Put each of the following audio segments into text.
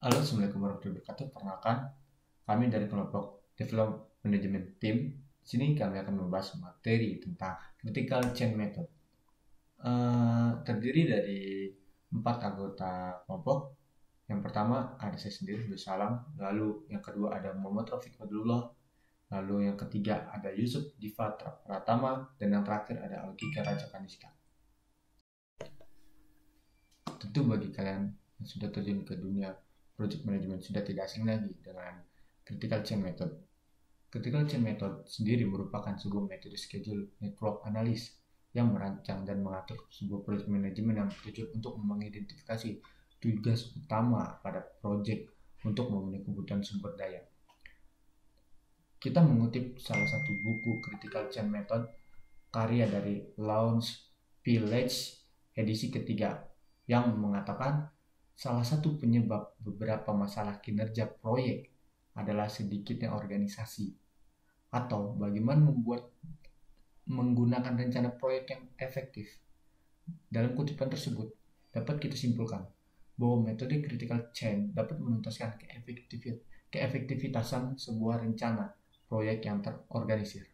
Halo, Assalamualaikum warahmatullahi wabarakatuh. Perkenalkan, kami dari kelompok Develop Management Team. Di sini kami akan membahas materi tentang Critical Change Method. Terdiri dari 4 anggota kelompok. Yang pertama ada saya sendiri, Abdul Salam. Lalu yang kedua ada Muhammad Rafiq Fadlullah. Lalu yang ketiga ada Yusuf Diva Pratama. Dan yang terakhir ada Alkika Raja Kaniska. Tentu bagi kalian yang sudah terjun ke dunia project management sudah tidak asing lagi dengan critical change method. Critical change method sendiri merupakan sebuah metode schedule network analysis yang merancang dan mengatur sebuah project management yang bertujuan untuk mengidentifikasi tugas utama pada project untuk memenuhi kebutuhan sumber daya. Kita mengutip salah satu buku Critical Change Method karya dari Lawrence Pillage edisi ketiga yang mengatakan salah satu penyebab beberapa masalah kinerja proyek adalah sedikitnya organisasi atau bagaimana membuat menggunakan rencana proyek yang efektif. Dalam kutipan tersebut, dapat kita simpulkan bahwa metode critical change dapat menuntaskan keefektivitasan sebuah rencana proyek yang terorganisir.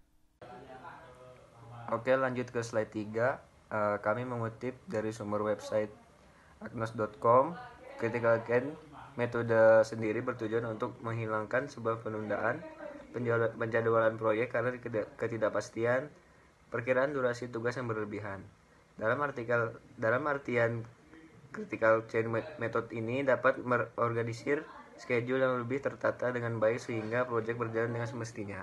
Oke, lanjut ke slide 3. Kami mengutip dari sumber website agnos.com. Critical Change metode sendiri bertujuan untuk menghilangkan sebuah penundaan penjadwalan proyek karena ketidakpastian perkiraan durasi tugas yang berlebihan. Dalam artian critical change method ini dapat mengorganisir schedule yang lebih tertata dengan baik sehingga proyek berjalan dengan semestinya.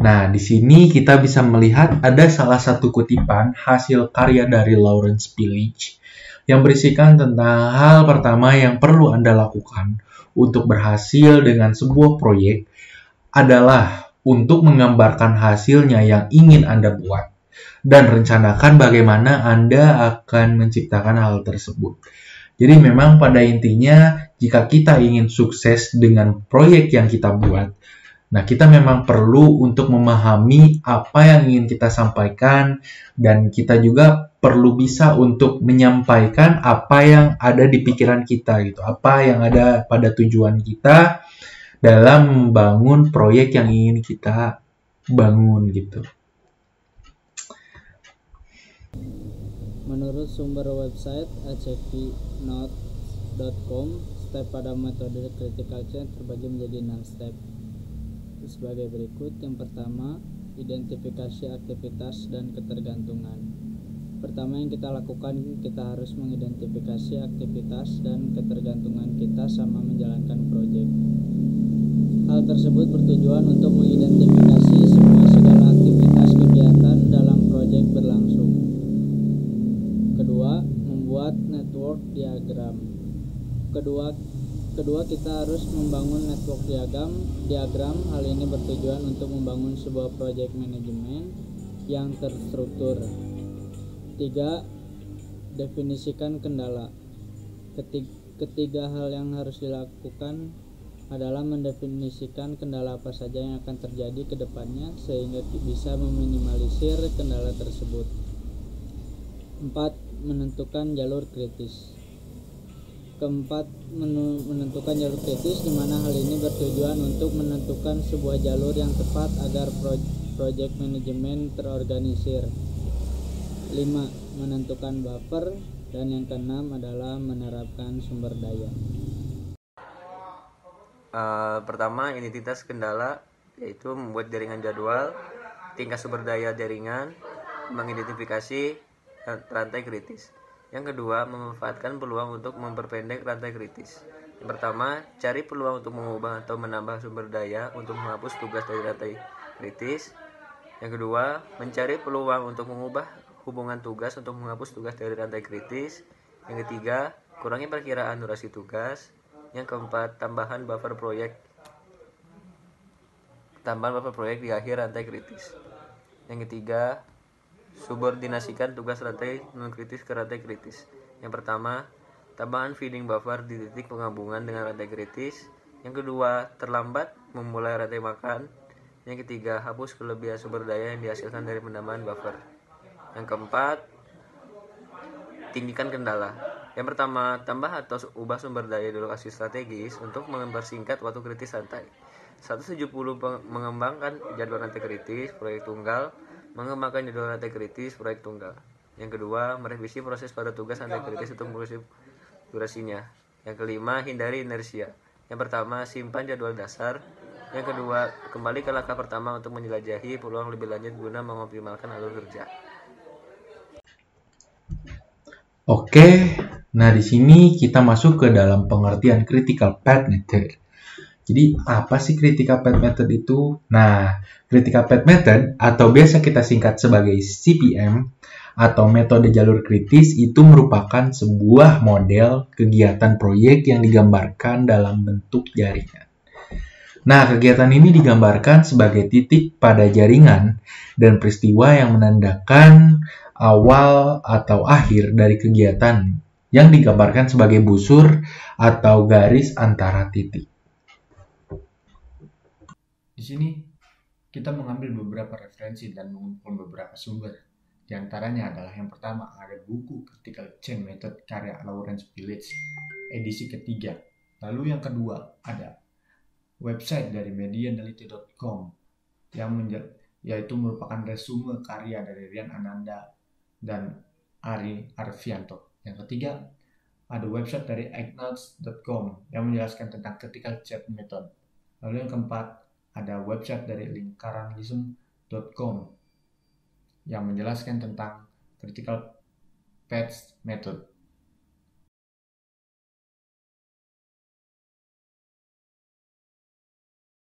Nah, di sini kita bisa melihat ada salah satu kutipan hasil karya dari Lawrence Pillage yang berisikan tentang hal pertama yang perlu Anda lakukan untuk berhasil dengan sebuah proyek adalah untuk menggambarkan hasilnya yang ingin Anda buat dan rencanakan bagaimana Anda akan menciptakan hal tersebut. Jadi memang pada intinya jika kita ingin sukses dengan proyek yang kita buat, nah, kita memang perlu untuk memahami apa yang ingin kita sampaikan dan kita juga perlu bisa untuk menyampaikan apa yang ada di pikiran kita gitu, apa yang ada pada tujuan kita dalam membangun proyek yang ingin kita bangun gitu. Menurut sumber website acpnotes.com, step pada metode critical change terbagi menjadi 6 step sebagai berikut. Yang pertama, identifikasi aktivitas dan ketergantungan. Pertama yang kita lakukan, kita harus mengidentifikasi aktivitas dan ketergantungan kita sama menjalankan proyek. Hal tersebut bertujuan untuk mengidentifikasi segala aktivitas kegiatan dalam proyek berlangsung. Kedua, membuat network diagram. Kedua, kita harus membangun network diagram. Hal ini bertujuan untuk membangun sebuah project manajemen yang terstruktur. Tiga, definisikan kendala. Ketiga hal yang harus dilakukan adalah mendefinisikan kendala apa saja yang akan terjadi ke depannya sehingga bisa meminimalisir kendala tersebut. 4. Menentukan jalur kritis. Keempat, menentukan jalur kritis, di mana hal ini bertujuan untuk menentukan sebuah jalur yang tepat agar project manajemen terorganisir. 5. Menentukan buffer. Dan yang keenam adalah menerapkan sumber daya. Pertama, identitas kendala, yaitu membuat jaringan jadwal, tingkat sumber daya jaringan, mengidentifikasi rantai kritis. Yang kedua, memanfaatkan peluang untuk memperpendek rantai kritis. Yang pertama, cari peluang untuk mengubah atau menambah sumber daya untuk menghapus tugas dari rantai kritis. Yang kedua, mencari peluang untuk mengubah hubungan tugas untuk menghapus tugas dari rantai kritis. Yang ketiga, kurangi perkiraan durasi tugas. Yang keempat, tambahan buffer proyek di akhir rantai kritis. Yang ketiga, subordinasikan tugas rantai non-kritis ke rantai kritis. Yang pertama, tambahan feeding buffer di titik penggabungan dengan rantai kritis. Yang kedua, terlambat memulai rantai makan. Yang ketiga, hapus kelebihan sumber daya yang dihasilkan dari penambahan buffer. Yang keempat, tinggikan kendala. Yang pertama, tambah atau ubah sumber daya di lokasi strategis untuk mempersingkat waktu kritis santai. 170 mengembangkan jadwal rantai kritis proyek tunggal, mengembangkan jadwal rantai kritis proyek tunggal. Yang kedua, merevisi proses pada tugas rantai kritis untuk mengurus durasinya. Yang kelima, hindari inersia. Yang pertama, simpan jadwal dasar. Yang kedua, kembali ke langkah pertama untuk menjelajahi peluang lebih lanjut guna mengoptimalkan alur kerja. Oke, nah di sini kita masuk ke dalam pengertian critical path method. Jadi apa sih critical path method itu? Nah, critical path method atau biasa kita singkat sebagai CPM atau metode jalur kritis itu merupakan sebuah model kegiatan proyek yang digambarkan dalam bentuk jaringan. Nah, kegiatan ini digambarkan sebagai titik pada jaringan dan peristiwa yang menandakan awal atau akhir dari kegiatan yang digambarkan sebagai busur atau garis antara titik. Di sini kita mengambil beberapa referensi dan mengumpulkan beberapa sumber. Di antaranya adalah yang pertama ada buku Critical Chain Method karya Lawrence Pillage edisi ketiga. Lalu yang kedua ada website dari medianality.com yaitu merupakan resume karya dari Rian Ananda dan Ari Arfianto. Yang ketiga ada website dari ignatz.com yang menjelaskan tentang critical chain method. Lalu yang keempat ada website dari lingkaranism.com yang menjelaskan tentang critical path method.